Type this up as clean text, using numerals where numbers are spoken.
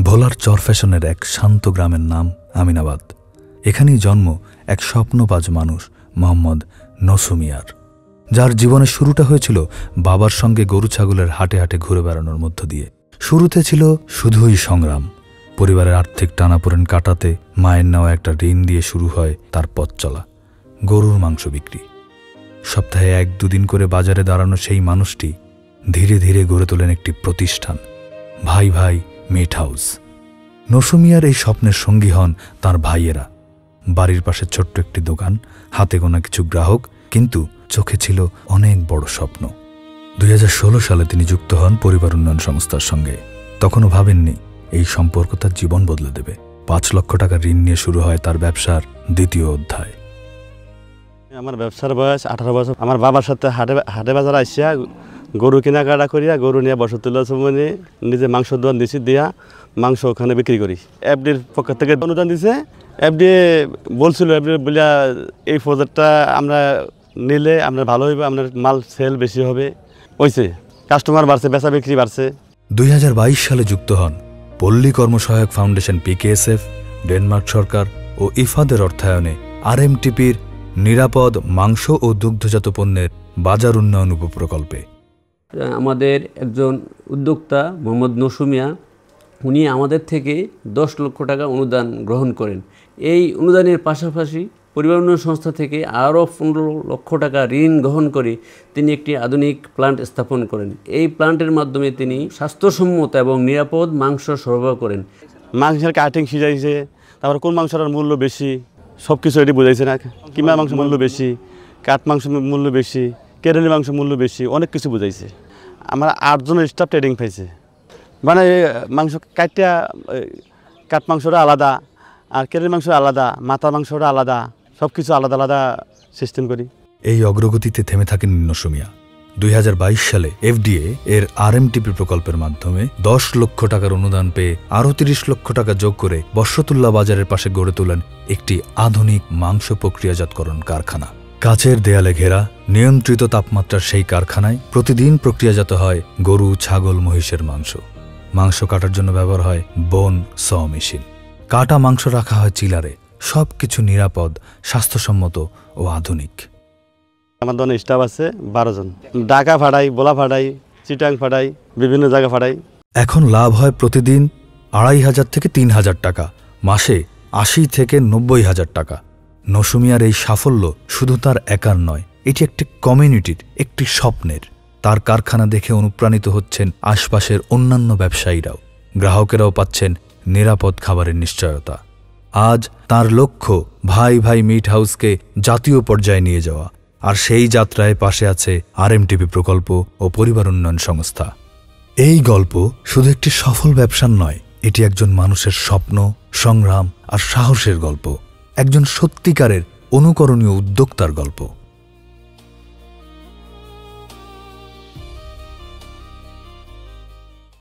ভোলার চরফ্যাশনের এক শান্ত গ্রামের নাম আমিনাবাদ। এখানেই জন্ম এক স্বপ্নবাজ মানুষ মোহাম্মদ নসু মিয়ার, যার জীবনের শুরুটা হয়েছিল বাবার সঙ্গে গরু ছাগলের হাটে হাটে ঘুরে বেড়ানোর মধ্য দিয়ে। শুরুতে ছিল শুধুই সংগ্রাম। পরিবারের আর্থিক টানাপোড়েন কাটাতে মায়ের নেওয়া একটা ঋণ দিয়ে শুরু হয় তার পথ চলা। গরুর মাংস বিক্রি, সপ্তাহে 1-2 দিন করে বাজারে দাঁড়ানো সেই মানুষটি ধীরে ধীরে গড়ে তোলেন একটি প্রতিষ্ঠান, ভাই ভাই মিট হাউস। নসু মিয়ার এই স্বপ্নের সঙ্গী হন তাঁর ভাইয়েরা। বাড়ির পাশে ছোট্ট একটি দোকান, হাতে গোনা কিছু গ্রাহক, কিন্তু চোখে ছিল অনেক বড় স্বপ্ন। 2016 সালে তিনি যুক্ত হন পরিবার উন্নয়ন সংস্থার সঙ্গে। তখনও ভাবেননি এই সম্পর্ক তার জীবন বদলে দেবে। 5 লক্ষ টাকা ঋণ নিয়ে শুরু হয় তার ব্যবসার দ্বিতীয় অধ্যায়। আমার ব্যবসার বয়স 18 বছর। আমার বাবার সাথে হাটে বাজার আসিয়া গরু কেনাকাটা করিয়া গরু নিয়ে বসতুল্লাহ সময় নিজে মাংস দোকান দিছি, দিয়া মাংস ওখানে বিক্রি করি। এফডির পক্ষ থেকে অনুদান দিছে। এফডি বলছিল, এফডি বলিয়া এই প্রজেক্টটা আমরা নিলে আমরা ভালো হইবে, আপনার মাল সেল বেশি হবে। হয়েছে, কাস্টমার বাড়ছে, বেচা বিক্রি বাড়ছে। 2022 সালে যুক্ত হন পল্লী কর্মসহায়ক ফাউন্ডেশন PKSF, ডেনমার্ক সরকার ও ইফাদের অর্থায়নে RMTPর নিরাপদ মাংস ও দুগ্ধজাত পণ্যের বাজার উন্নয়ন উপপ্রকল্পে। আমাদের একজন উদ্যোক্তা মোহাম্মদ নসু মিয়া, উনি আমাদের থেকে 10 লক্ষ টাকা অনুদান গ্রহণ করেন। এই অনুদানের পাশাপাশি পরিবার উন্নয়ন সংস্থা থেকে আরও 15 লক্ষ টাকা ঋণ গ্রহণ করে তিনি একটি আধুনিক প্লান্ট স্থাপন করেন। এই প্লান্টের মাধ্যমে তিনি স্বাস্থ্যসম্মত এবং নিরাপদ মাংস সরবরাহ করেন। মাংসের কাটিং শিখাইছে, তারপর কোন মাংসটার মূল্য বেশি সব কিছু এটি বোঝাইছে না। কিমা মাংস মূল্য বেশি, কাঠ মাংস মূল্য বেশি, কেরানি মাংস মূল্য বেশি, অনেক কিছু বুঝাইছে। আমার 8 জনের স্টাফ ট্রেনিং পাইছে। মানে মাংস কাটিয়া কাঠ মাংসটা আলাদা, আর কেরানি মাংস আলাদা, মাথার মাংসটা আলাদা, সব কিছু আলাদা আলাদা সিস্টেম করি। এই অগ্রগতিতে থেমে থাকেন নসু মিয়া। 2022 সালে FDA এর RMTP প্রকল্পের মাধ্যমে 10 লক্ষ টাকার অনুদান পেয়ে আরও 30 লক্ষ টাকা যোগ করে বর্ষতুল্লাহ বাজারের পাশে গড়ে তোলেন একটি আধুনিক মাংস প্রক্রিয়াজাতকরণ কারখানা। কাচের দেয়ালে ঘেরা নিয়ন্ত্রিত তাপমাত্রার সেই কারখানায় প্রতিদিন প্রক্রিয়াজাত হয় গরু, ছাগল, মহিষের মাংস। মাংস কাটার জন্য ব্যবহার হয় বোন স মেশিন। কাটা মাংস রাখা হয় চিলারে। সবকিছু নিরাপদ, স্বাস্থ্যসম্মত ও আধুনিক। আমার দোকানে স্টাফ আছে 12 জন। ঢাকা ফাটাই, বোলা ফাটাই, চিটাং ফাটাই, বিভিন্ন জায়গা ফাটাই। এখন লাভ হয় প্রতিদিন 2,500 থেকে 3,000 টাকা, মাসে 80 থেকে 90,000 টাকা। নসু মিয়ার এই সাফল্য শুধু তার একার নয়, এটি একটি কমিউনিটির, একটি স্বপ্নের। তার কারখানা দেখে অনুপ্রাণিত হচ্ছেন আশপাশের অন্যান্য ব্যবসায়ীরাও। গ্রাহকেরাও পাচ্ছেন নিরাপদ খাবারের নিশ্চয়তা। আজ তার লক্ষ্য ভাই ভাই মিট হাউসকে জাতীয় পর্যায়ে নিয়ে যাওয়া। আর সেই যাত্রায় পাশে আছে RMTP প্রকল্প ও পরিবার উন্নয়ন সংস্থা। এই গল্প শুধু একটি সফল ব্যবসার নয়, এটি একজন মানুষের স্বপ্ন, সংগ্রাম আর সাহসের গল্প, একজন সত্যিকারের অনুকরণীয় উদ্যোক্তার গল্প।